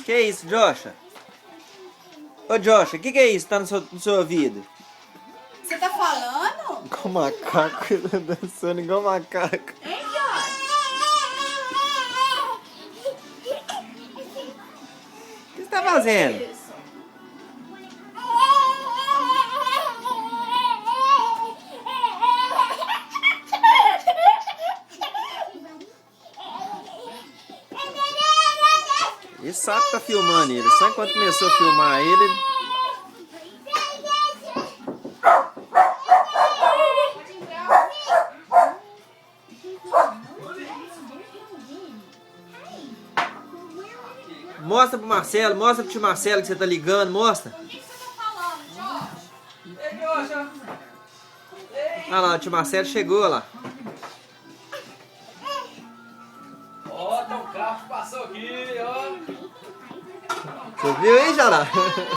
Que é isso, Joshua? Ô, Joshua, o que é isso que tá no seu ouvido? Você tá falando? Com macaco, ele tá dançando igual macaco. Hein, Josh? O que você tá fazendo? Isso. Ele sabe que tá filmando ele. Só enquanto começou a filmar ele... Mostra pro Marcelo, mostra pro tio Marcelo que você tá ligando, mostra. O que você tá falando, Josh? Ei, Joshua. Olha lá, o tio Marcelo chegou lá. Ó, tem um carro que passou aqui, ó. Você viu aí, Jará?